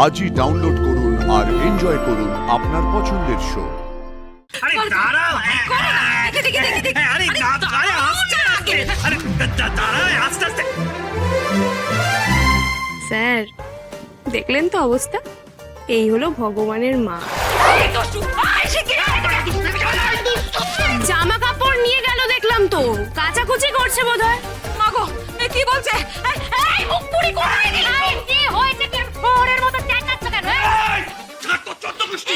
আজই ডাউনলোড করুন আর এনজয় করুন আপনার পছন্দের শো। আরে দাঁড়াও, আরে আস্তে আস্তে, আরে দাঁড়াও, আস্তে আস্তে। স্যার দেখলেন তো অবস্থা, এই হলো ভগবানের মা। জামা কাপড় নিয়ে গেল দেখলাম তো, কাচাকুচি করছে বোধহয়। মাগো কি বলছে? এই মুখ পুরি করে দিলাম। কি হয়েছে? কি ফোরের মতো ট্যাঙ্গাচ্ছ কেন?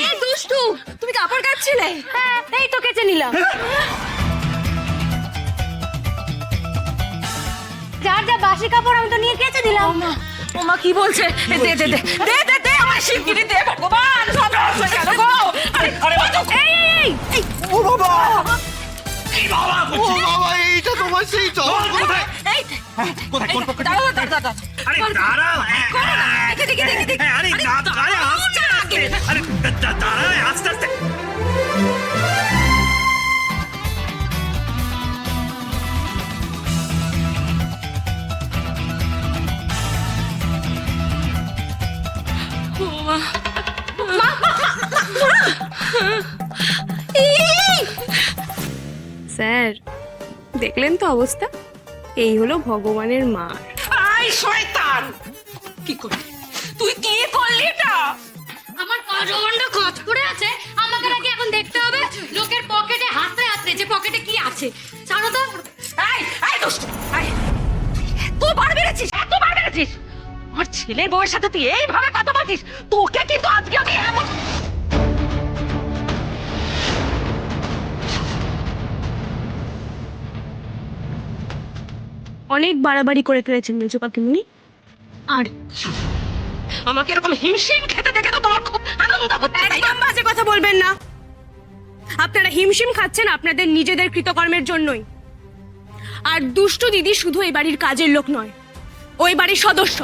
এই দুষ্টু, তুমি কাপড় কাচ্ছিলে? হ্যাঁ, এই তো কেচে নিলাম। যার যা বাসি কাপড় আমি তো নিয়ে কেচে দিলাম। ওমা কি বলছে? দে দে দে দে দে দে আমার শিগগিরই দে ভগবান, সব হয়ে গেল গো। আরে এই ও বাবা, এই বাবা, ও বাবা, এইটা তোমার সেই চল। কোথায় এই কোথায় কোন পকেটে? দাঁড়াও দাঁড়াও। আরে দাঁড়াও, দেখি আরে আস্তে আস্তে, আরে দাঁড়াও, আস্তে আস্তে। স্যার দেখলেন তো অবস্থা, এই হলো ভগবানের মা। আই শয়তান, কি করলি তুই? কি করলি এটা? আমার কাজগন্ড কাজ করে আছে, আমাকে নাকি এখন দেখতে হবে লোকের পকেটে হাতে হাতে যে পকেটে কি আছে। জানো তো, এই এই দুষ্ট, এই এতবার বেড়েছিস, এতবার বেড়েছিস। আমার ছেলের বউয়ের সাথে তুই এইভাবে কথা বলছিস? তোকে কিন্তু আজকে আমি এমন অনেক বাড়াবাড়ি করে ফেলেছেন মেজো কাকিমুনি। আর আমাকে এরকম হিমশিম খেতে দেখে তো তোমার খুব আনন্দ হচ্ছে, তাই না? একদম বাজে কথা বলবেন না। আপনারা হিমশিম খাচ্ছেন আপনাদের নিজেদের কৃতকর্মের জন্যই। আর দুষ্টু দিদি শুধু এই বাড়ির কাজের লোক নয়, ওই বাড়ির সদস্য।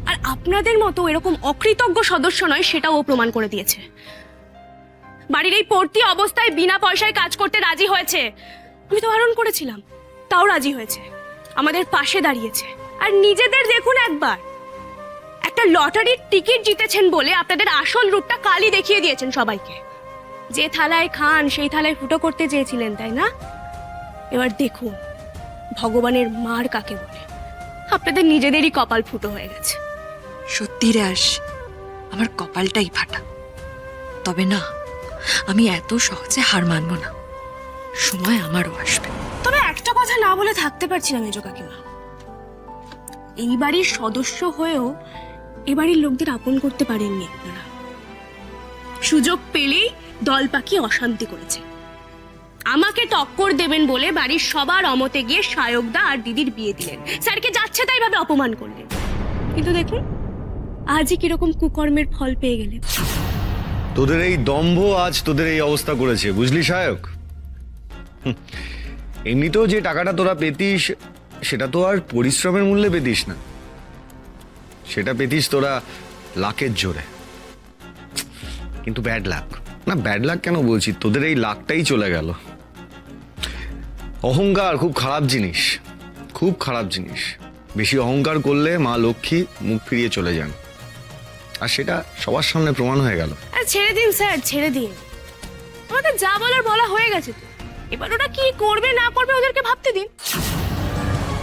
আর আপনাদের মতো এরকম অকৃতজ্ঞ সদস্য নয়, সেটাও ও প্রমাণ করে দিয়েছে। বাড়ির এই পড়তি অবস্থায় বিনা পয়সায় কাজ করতে রাজি হয়েছে। আমি তো বারণ করেছিলাম, তাও রাজি হয়েছে, আমাদের পাশে দাঁড়িয়েছে। আর নিজেদের দেখুন একবার, একটা লটারির টিকিট জিতেছেন বলে আপনাদের আসল রূপটা কালই দেখিয়ে দিয়েছেন সবাইকে। যে থালায় খান সেই থালায় ফুটো করতে চেয়েছিলেন, তাই না? এবার দেখুন ভগবানের মার কাকে বলে। আপনাদের নিজেদেরই কপাল ফুটো হয়ে গেছে। সত্যি রাস, আমার কপালটাই ফাটা। তবে না, আমি এত সহজে হার মানব না, সময় আমারও আসবে। তবে একটা কথা না বলে থাকতে পারছি না মেজো কাকিমা, এই বাড়ির সদস্য হয়েও এ বাড়ির লোকদের আপন করতে পারেননি আপনারা। সুযোগ পেলেই দল পাকি অশান্তি করেছে। আমাকে টক্কর দেবেন বলে বাড়ির সবার অমতে গিয়ে সায়কদা আর দিদির বিয়ে দিলেন। স্যারকে যাচ্ছে তাই ভাবে অপমান করলেন। কিন্তু দেখুন আজই কিরকম কুকর্মের ফল পেয়ে গেলেন। তোদের এই দম্ভ আজ তোদের এই অবস্থা করেছে, বুঝলি সায়ক? এমনিতেও যে টাকাটা তোরা পেতিস সেটা তো আর পরিশ্রমের মূল্যে পেতিস না, সেটা পেতিস তোরা লাকের জোরে। কিন্তু ব্যাড লাক, না ব্যাড লাক কেন বলছি, তোদের এই লাকটাই চলে গেল। অহংকার খুব খারাপ জিনিস, খুব খারাপ জিনিস। বেশি অহংকার করলে মা লক্ষ্মী মুখ ফিরিয়ে চলে যান, আর সেটা সবার সামনে প্রমাণ হয়ে গেল। আর ছেড়ে দিন স্যার, ছেড়ে দিন। আমাদের যা বলার বলা হয়ে গেছে তো, এবার ওরা কি করবে না করবে ওদেরকে ভাবতে দিন।